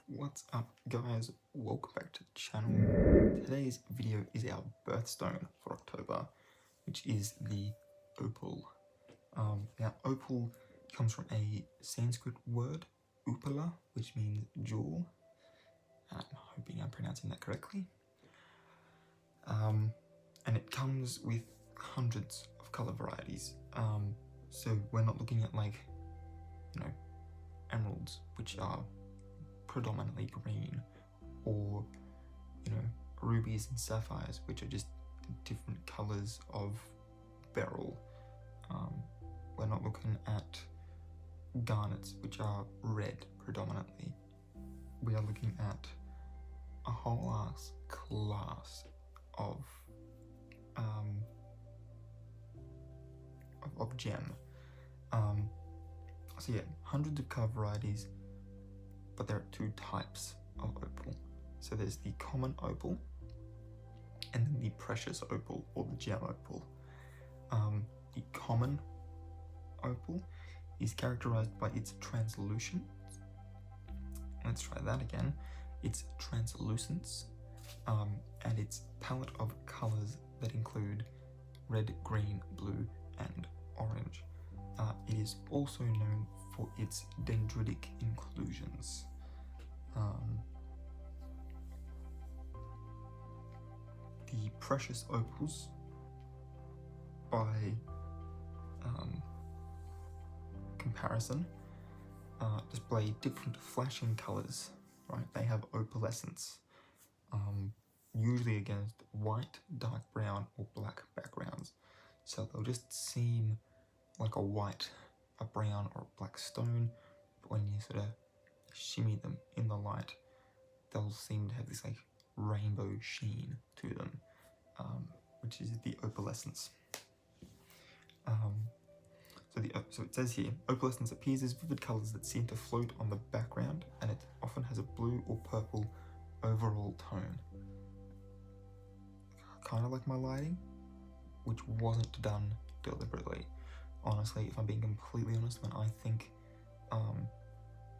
What's up guys, welcome back to the channel. Today's video is our birthstone for October, which is the opal. Now opal comes from a Sanskrit word, upala, which means jewel. I'm hoping I'm pronouncing that correctly. And it comes with hundreds of color varieties. So we're not looking at like, emeralds, which are predominantly green, or rubies and sapphires, which are just different colors of beryl. We're not looking at garnets, which are red predominantly. We are looking at a whole ass class of gem. So yeah, hundreds of color varieties, but there are two types of opal. So there's the common opal and then the precious opal, or the gem opal. The common opal is characterized by its translucence. Let's try that again. Its translucence and its palette of colors that include red, green, blue, and orange. It is also known for its dendritic inclusions. The precious opals, by comparison, display different flashing colors, right? They have opalescence, usually against white, dark brown, or black backgrounds. So they'll just seem like a white, a brown, or a black stone, but when you sort of shimmy them in the light, they'll seem to have this like rainbow sheen to them, which is the opalescence. So it says here, opalescence appears as vivid colors that seem to float on the background, and it often has a blue or purple overall tone. Kind of like my lighting, which wasn't done deliberately. Honestly, if I'm being completely honest, when I think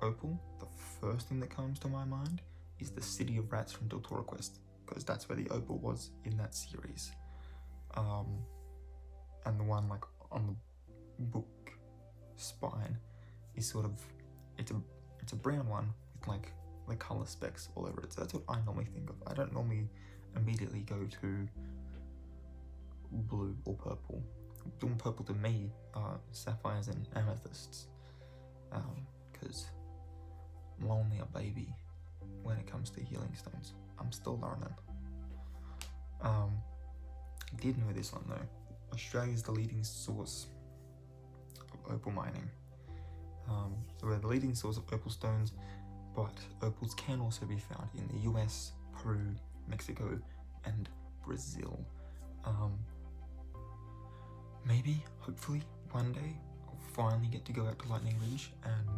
opal, the first thing that comes to my mind is the City of Rats from Del Toro Quest, because that's where the opal was in that series. And the one like on the book spine is sort of, it's a brown one with like the color specks all over it. So that's what I normally think of. I don't normally immediately go to blue or purple. Blue and purple to me are sapphires and amethysts, because I'm only a baby when it comes to healing stones. I'm still learning. I did know this one though. Australia is the leading source of opal mining. So we're the leading source of opal stones, but opals can also be found in the US, Peru, Mexico, and Brazil. Maybe, hopefully, one day I'll finally get to go out to Lightning Ridge and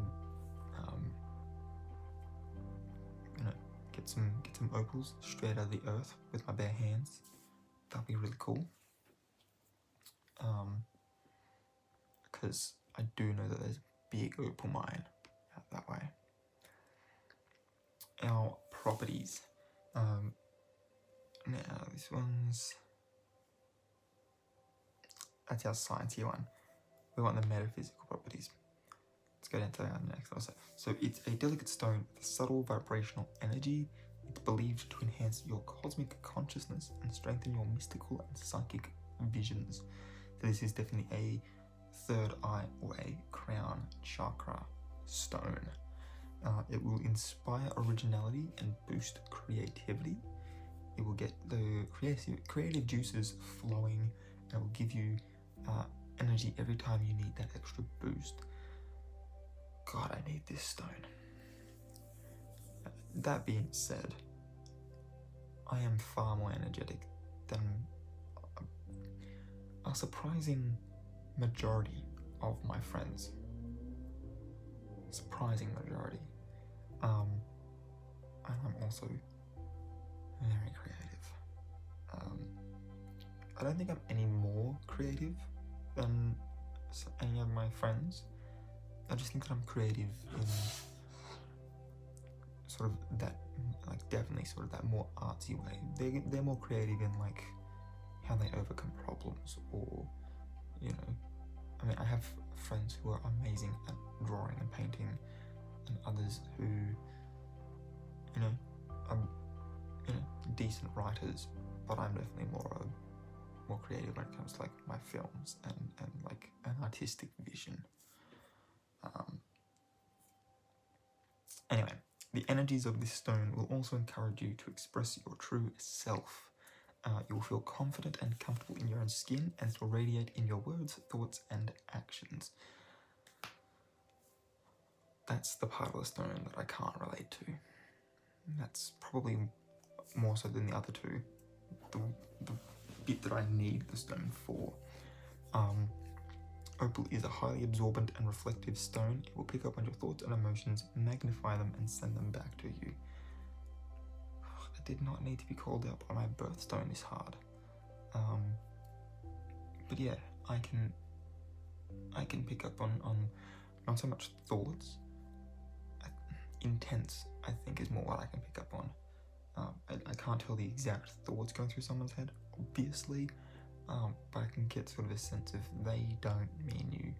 get some opals straight out of the earth with my bare hands. That'd be really cool. Because I do know that there's a big opal mine out that way. Our properties. Now this one's, that's our sciencey one. We want the metaphysical properties. Let's go down to our next one. So it's a delicate stone with subtle vibrational energy. It's believed to enhance your cosmic consciousness and strengthen your mystical and psychic visions. So this is definitely a third eye or a crown chakra stone. It will inspire originality and boost creativity. It will get the creative juices flowing, and it will give you energy every time you need that extra boost. God, I need this stone. That being said, I am far more energetic than a surprising majority of my friends. Surprising majority. And I'm also very creative. I don't think I'm any more creative than any of my friends. I just think that I'm creative in sort of that, like definitely sort of that more artsy way. They're more creative in like how they overcome problems, or you know, I mean, I have friends who are amazing at drawing and painting, and others who, you know, are, you know, decent writers, but I'm definitely more creative when it comes to like my films and like an artistic vision. Anyway, the energies of this stone will also encourage you to express your true self. You will feel confident and comfortable in your own skin, and it will radiate in your words, thoughts, and actions. That's the part of the stone that I can't relate to. That's probably more so than the other two. The bit that I need the stone for. Opal is a highly absorbent and reflective stone. It will pick up on your thoughts and emotions, magnify them, and send them back to you. I did not need to be called out by my birthstone this hard. But yeah, I can pick up on not so much thoughts. Intents, I think, is more what I can pick up on. I can't tell the exact thoughts going through someone's head, obviously, but I can get sort of a sense of they don't mean you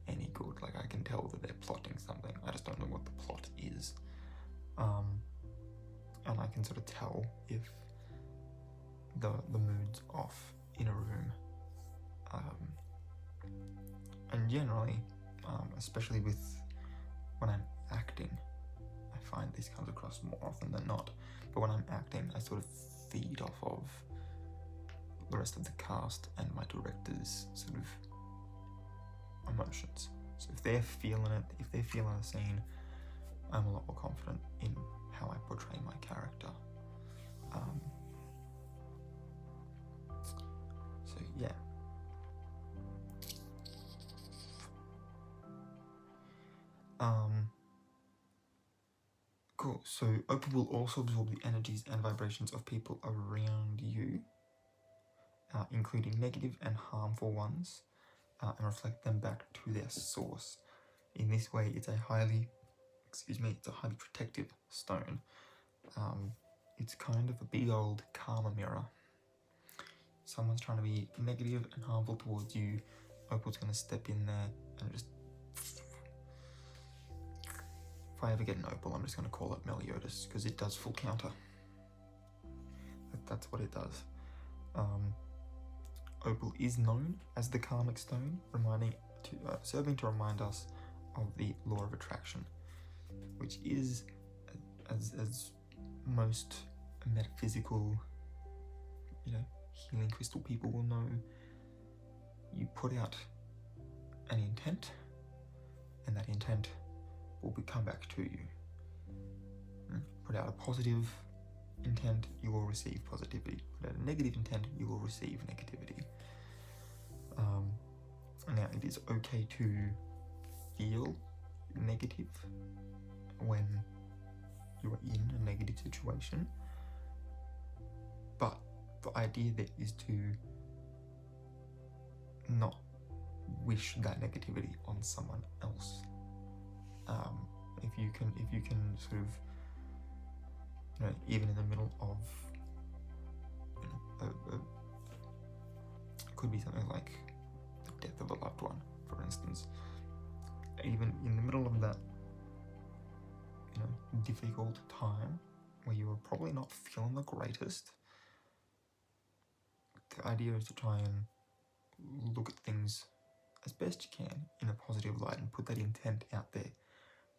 any good. Like, I can tell that they're plotting something, I just don't know what the plot is. And I can sort of tell if the mood's off in a room. And generally, especially with when I'm acting, I find this comes across more often than not. But when I'm acting, I sort of feed off of the rest of the cast and my director's sort of emotions. So if they're feeling it, if they're feeling the scene, I'm a lot more confident in how I portray my character. So yeah. Cool. So Opal will also absorb the energies and vibrations of people around you, including negative and harmful ones, and reflect them back to their source. In this way, it's a highly protective stone. It's kind of a big old karma mirror. Someone's trying to be negative and harmful towards you, Opal's going to step in there and just... If I ever get an Opal, I'm just going to call it Meliodas, because it does full counter. That's what it does. Opal is known as the Karmic Stone, serving to remind us of the law of attraction, which is, as most metaphysical, healing crystal people will know, you put out an intent, and that intent will come back to you. Put out a positive intent, you will receive positivity. Put out a negative intent, you will receive negativity. Now, it is okay to feel negative when you are in a negative situation, but the idea there is to not wish that negativity on someone else. If you can sort of, even in the middle of, it could be something like the death of a loved one, for instance. Even in the middle of that, difficult time where you are probably not feeling the greatest, the idea is to try and look at things as best you can in a positive light and put that intent out there,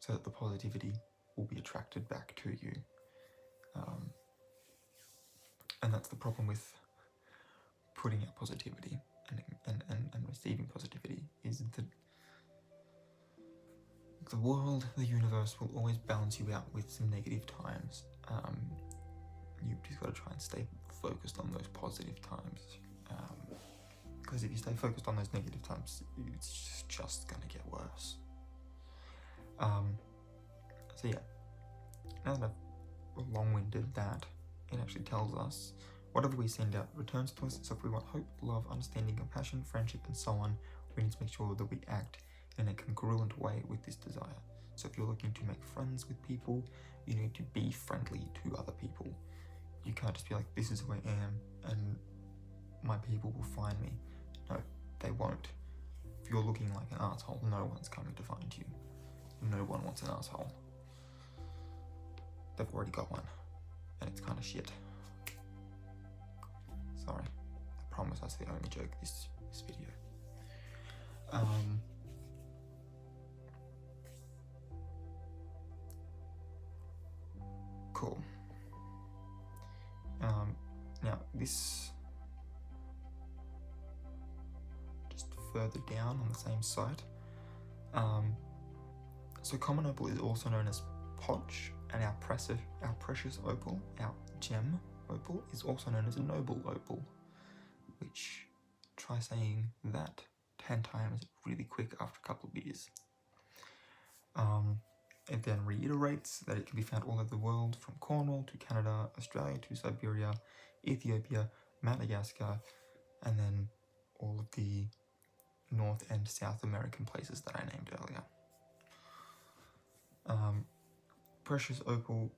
so that the positivity will be attracted back to you. And that's the problem with putting out positivity and receiving positivity, is that the world, the universe, will always balance you out with some negative times. You've just got to try and stay focused on those positive times. Because if you stay focused on those negative times, it's just going to get worse. So yeah, now that I've long-winded that, it actually tells us whatever we send out returns to us. So if we want hope, love, understanding, compassion, friendship, and so on, we need to make sure that we act in a congruent way with this desire. So if you're looking to make friends with people, you need to be friendly to other people. You can't just be like, this is who I am and my people will find me. No, they won't. If you're looking like an asshole, no one's coming to find you. No one wants an asshole. They've already got one, and it's kind of shit. Sorry, I promise that's the only joke this video. Cool. Now this, just further down on the same site. So common opal is also known as potch, and our precious opal, our gem opal, is also known as a noble opal, which, try saying that 10 times really quick after a couple of beers. It then reiterates that it can be found all over the world, from Cornwall to Canada, Australia to Siberia, Ethiopia, Madagascar, and then all of the North and South American places that I named earlier. Precious opal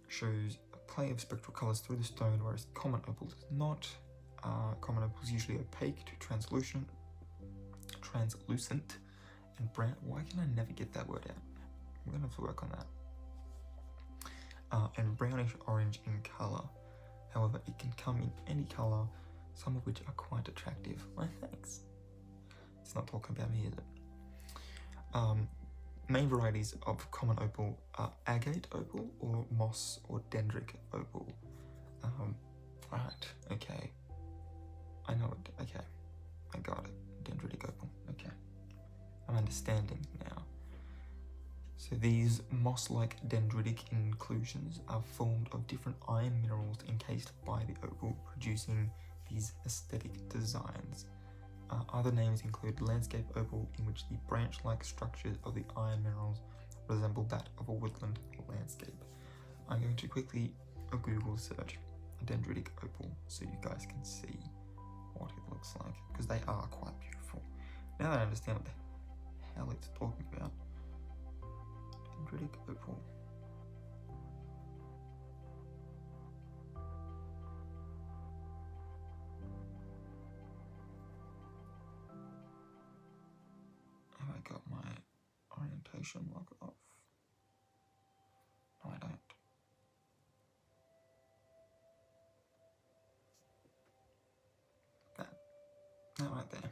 shows a play of spectral colours through the stone, whereas common opal does not. Common opal is usually opaque to translucent and brown. Why can I never get that word out? I'm going to have to work on that. And brownish orange in colour. However, it can come in any colour, some of which are quite attractive. Why, thanks. It's not talking about me, is it? Main varieties of common opal are agate opal or moss or dendritic opal. Right, okay. I know it, okay. I got it. Dendritic opal, okay. I'm understanding now. So these moss-like dendritic inclusions are formed of different iron minerals encased by the opal, producing these aesthetic designs. Other names include landscape opal, in which the branch-like structures of the iron minerals resemble that of a woodland landscape. I'm going to quickly Google search dendritic opal so you guys can see what it looks like, because they are quite beautiful. Now that I understand what the hell it's talking about. Dendritic opal. Have I got my orientation lock off? No, I don't. That right there.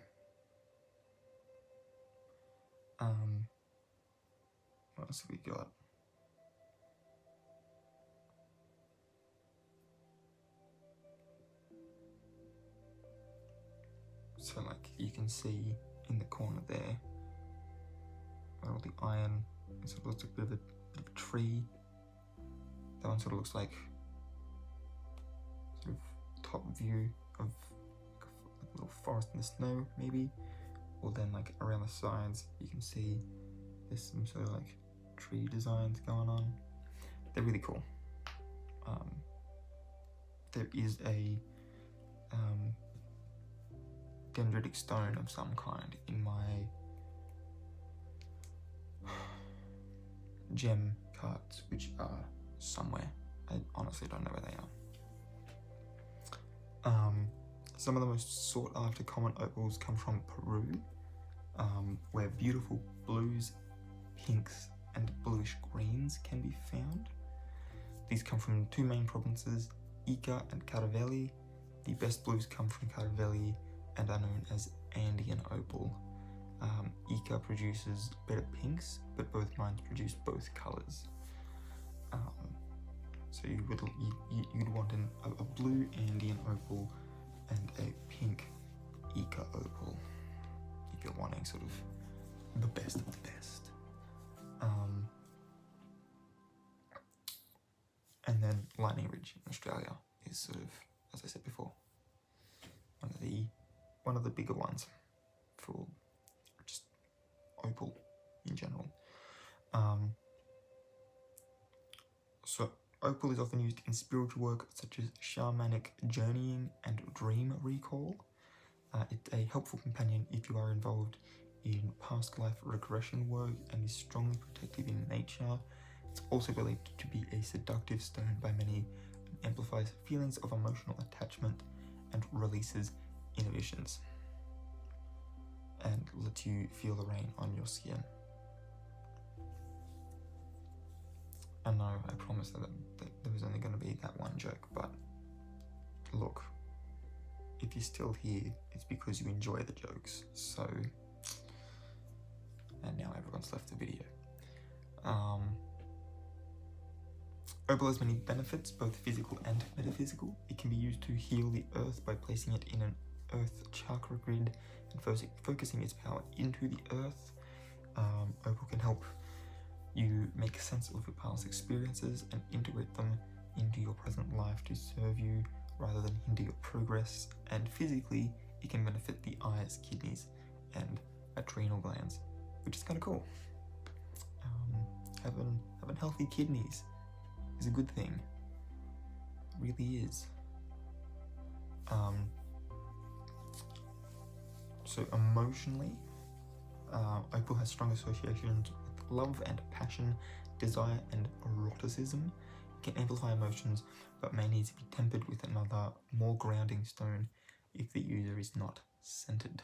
What else have we got? So like you can see in the corner there, where all the iron, it sort of looks like a bit of a tree. That one sort of looks like sort of top view of like a little forest in the snow, maybe. Or then like around the sides, you can see there's some sort of like tree designs going on. They're really cool. There is a dendritic stone of some kind in my gem cards, which are somewhere. I honestly don't know where they are. Some of the most sought after common opals come from Peru, where beautiful blues, pinks, and bluish greens can be found. These come from two main provinces, Ica and Caravelli. The best blues come from Caravelli and are known as Andean opal. Ica produces better pinks, but both mines produce both colours. So you'd want a blue Andean opal and a pink Ica opal if you're wanting sort of the best of the best. And then Lightning Ridge in Australia is sort of, as I said before, one of the bigger ones for just opal in general. So opal is often used in spiritual work such as shamanic journeying and dream recall. It's a helpful companion if you are involved in past life regression work and is strongly protective in nature. It's also believed to be a seductive stone by many and amplifies feelings of emotional attachment and releases inhibitions and lets you feel the rain on your skin. I know I promised that there was only going to be that one joke, but look, if you're still here, it's because you enjoy the jokes, so... And now everyone's left the video. Opal has many benefits, both physical and metaphysical. It can be used to heal the earth by placing it in an earth chakra grid and focusing its power into the earth. Opal can help you make sense of your past experiences and integrate them into your present life to serve you rather than hinder your progress. And physically, it can benefit the eyes, kidneys, and adrenal glands, which is kind of cool. Having healthy kidneys is a good thing. It really is. So emotionally, Opal has strong associations with love and passion, desire and eroticism. It can amplify emotions, but may need to be tempered with another, more grounding stone if the user is not centered.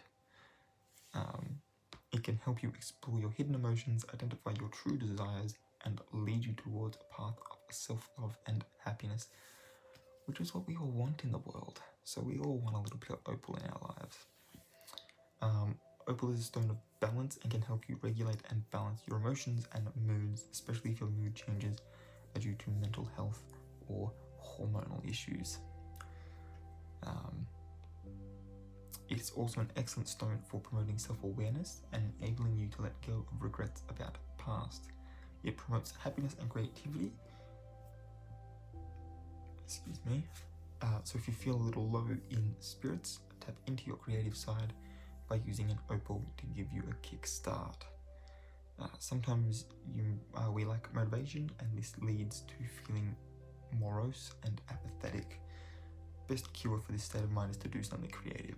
It can help you explore your hidden emotions, identify your true desires, and lead you towards a path of self-love and happiness, which is what we all want in the world. So we all want a little bit of opal in our lives. Opal is a stone of balance and can help you regulate and balance your emotions and moods, especially if your mood changes are due to mental health or hormonal issues. It's also an excellent stone for promoting self-awareness and enabling you to let go of regrets about the past. It promotes happiness and creativity. Excuse me. So if you feel a little low in spirits, tap into your creative side by using an opal to give you a kickstart. Sometimes we lack motivation, and this leads to feeling morose and apathetic. Best cure for this state of mind is to do something creative.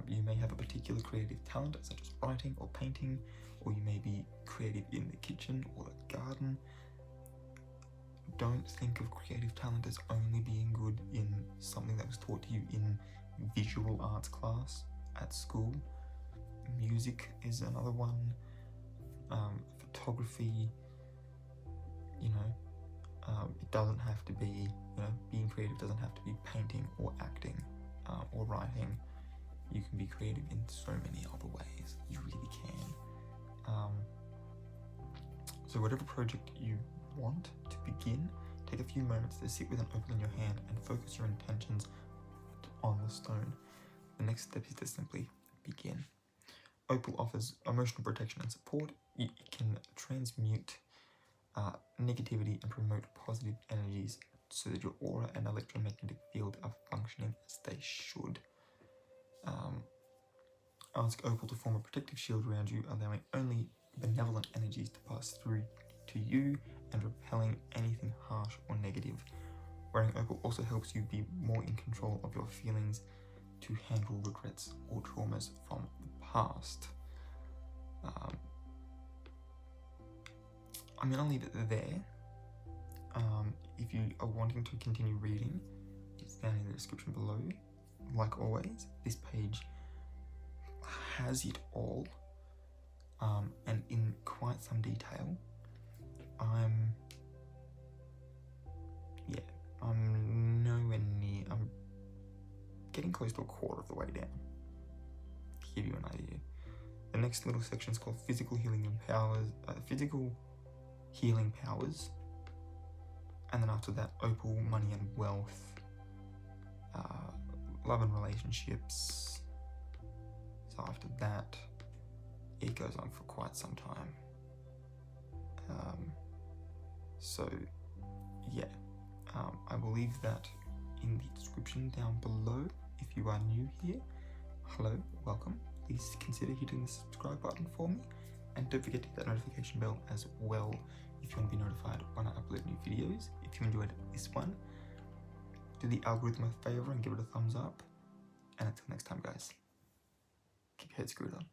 You may have a particular creative talent, such as writing or painting, or you may be creative in the kitchen or the garden. Don't think of creative talent as only being good in something that was taught to you in visual arts class at school. Music is another one. Photography, it doesn't have to be, being creative doesn't have to be painting or acting or writing. You can be creative in so many other ways. You really can. So whatever project you want to begin, take a few moments to sit with an opal in your hand and focus your intentions on the stone. The next step is to simply begin. Opal offers emotional protection and support. It can transmute negativity and promote positive energies so that your aura and electromagnetic field are functioning as they should. Ask Opal to form a protective shield around you, allowing only benevolent energies to pass through to you and repelling anything harsh or negative. Wearing Opal also helps you be more in control of your feelings to handle regrets or traumas from the past. I'm going to leave it there. If you are wanting to continue reading, it's down in the description below. Like always, this page has it all, and in quite some detail. I'm nowhere near, I'm getting close to a quarter of the way down, to give you an idea. The next little section is called Physical Healing Powers, and then after that, Opal, Money and Wealth, Love and Relationships. So after that, it goes on for quite some time. I will leave that in the description down below. If you are new here, hello, welcome. Please consider hitting the subscribe button for me, and don't forget to hit that notification bell as well if you want to be notified when I upload new videos. If you enjoyed this one, do the algorithm a favor and give it a thumbs up. And until next time, guys, keep your head screwed on.